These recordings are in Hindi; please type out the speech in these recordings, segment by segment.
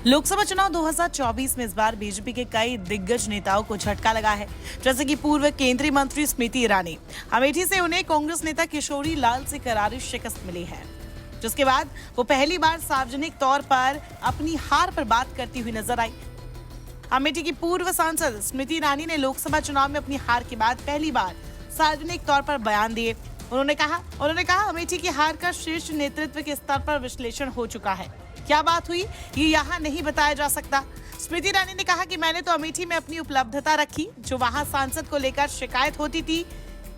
लोकसभा चुनाव 2024 में इस बार बीजेपी के कई दिग्गज नेताओं को झटका लगा है, जैसे कि पूर्व केंद्रीय मंत्री स्मृति ईरानी। अमेठी से उन्हें कांग्रेस नेता किशोरी लाल से करारी शिकस्त मिली है, जिसके बाद वो पहली बार सार्वजनिक तौर पर अपनी हार पर बात करती हुई नजर आई। अमेठी की पूर्व सांसद स्मृति ईरानी ने लोकसभा चुनाव में अपनी हार के बाद पहली बार सार्वजनिक तौर पर बयान दिए। उन्होंने कहा अमेठी की हार का शीर्ष नेतृत्व के स्तर पर विश्लेषण हो चुका है। क्या बात हुई ये यहाँ नहीं बताया जा सकता। स्मृति ईरानी ने कहा कि मैंने तो अमेठी में अपनी उपलब्धता रखी, जो वहाँ सांसद को लेकर शिकायत होती थी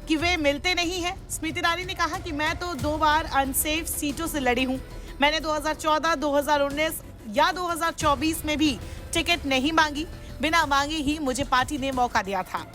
कि वे मिलते नहीं हैं। स्मृति ईरानी ने कहा कि मैं तो 2 बार अनसेफ सीटों से लड़ी हूँ। मैंने 2014, 2019 या 2024 में भी टिकट नहीं मांगी, बिना मांगे ही मुझे पार्टी ने मौका दिया था।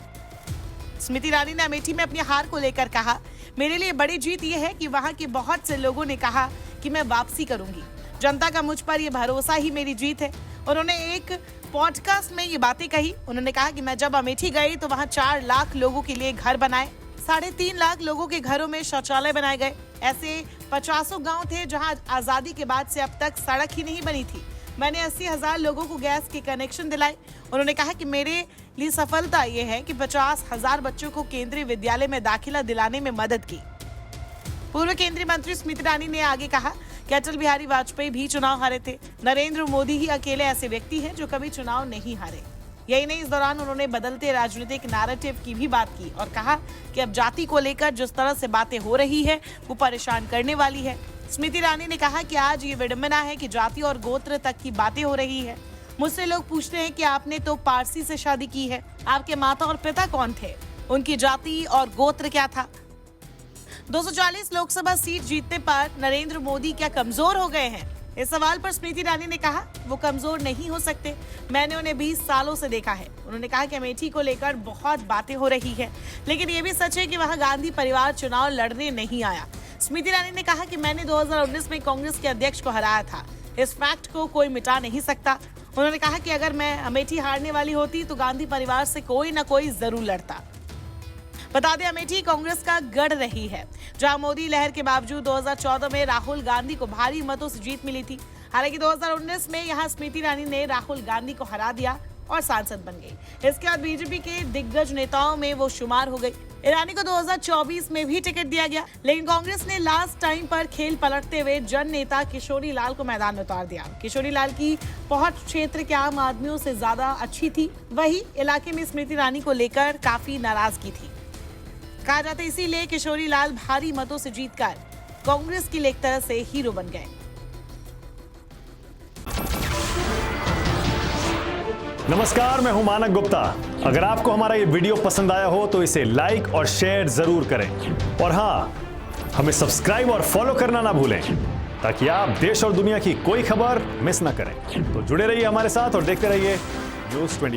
स्मृति ईरानी ने अमेठी में अपनी हार को लेकर कहा, मेरे लिए बड़ी जीत यह है कि वहां के बहुत से लोगों ने कहा कि मैं वापसी करूंगी। जनता का मुझ पर यह भरोसा ही मेरी जीत है। उन्होंने एक पॉडकास्ट में ये बातें कही। उन्होंने कहा कि मैं जब अमेठी गई तो वहां 4 लाख लोगों के लिए घर बनाए, 3.5 लाख लोगों के घरों में शौचालय बनाए गए। ऐसे 50 गांव थे जहां आजादी के बाद से अब तक सड़क ही नहीं बनी थी। मैंने 80,000 लोगों को गैस के कनेक्शन दिलाए। उन्होंने कहा कि मेरे लिए सफलता ये है कि 50,000 बच्चों को केंद्रीय विद्यालय में दाखिला दिलाने में मदद की। पूर्व केंद्रीय मंत्री स्मृति ईरानी ने आगे कहा कि अटल बिहारी वाजपेयी भी चुनाव हारे थे। नरेंद्र मोदी ही अकेले ऐसे व्यक्ति हैं जो कभी चुनाव नहीं हारे। यही नहीं, इस दौरान उन्होंने बदलते राजनीतिक नैरेटिव की भी बात की और कहा कि अब जाति को लेकर जिस तरह से बातें हो रही है वो परेशान करने वाली है। स्मृति ईरानी ने कहा कि आज ये विडंबना है कि जाति और गोत्र तक की बातें हो रही है। मुझसे लोग पूछते हैं कि आपने तो पारसी से शादी की है, आपके माता और पिता कौन थे, उनकी जाति और गोत्र क्या था। 240 लोकसभा सीट जीतने पर नरेंद्र मोदी क्या कमजोर हो गए हैं? इस सवाल पर स्मृति ईरानी ने कहा वो कमजोर नहीं हो सकते, मैंने उन्हें 20 सालों से देखा है। उन्होंने कहा कि अमेठी को लेकर बहुत बातें हो रही है, लेकिन ये भी सच है कि वहां गांधी परिवार चुनाव लड़ने नहीं आया। स्मृति ईरानी ने कहा कि मैंने 2019 में कांग्रेस के अध्यक्ष को हराया था। इस फैक्ट को कोई मिटा नहीं सकता। उन्होंने कहा कि अगर मैं अमेठी हारने वाली होती तो गांधी परिवार से कोई न कोई जरूर लड़ता। बता दें, अमेठी कांग्रेस का गढ़ रही है, जहां मोदी लहर के बावजूद 2014 में राहुल गांधी को भारी मतों से जीत मिली थी। हालांकि 2019 में यहां स्मृति ईरानी ने राहुल गांधी को हरा दिया और सांसद बन गई। इसके बाद बीजेपी के दिग्गज नेताओं में वो शुमार हो गई। ईरानी को 2024 में भी टिकट दिया गया, लेकिन कांग्रेस ने लास्ट टाइम पर खेल पलटते हुए जन नेता किशोरी लाल को मैदान में उतार दिया। किशोरी लाल की पहुंच क्षेत्र के आम आदमियों से ज्यादा अच्छी थी। वही इलाके में स्मृति ईरानी को लेकर काफी नाराजगी थी। कहा जाता है इसीलिए किशोरी लाल भारी मतों से जीतकर कांग्रेस के लिए एक तरह से हीरो बन गए। नमस्कार, मैं हूं मानक गुप्ता। अगर आपको हमारा ये वीडियो पसंद आया हो तो इसे लाइक और शेयर जरूर करें, और हाँ, हमें सब्सक्राइब और फॉलो करना ना भूलें, ताकि आप देश और दुनिया की कोई खबर मिस ना करें। तो जुड़े रहिए हमारे साथ और देखते रहिए News 24।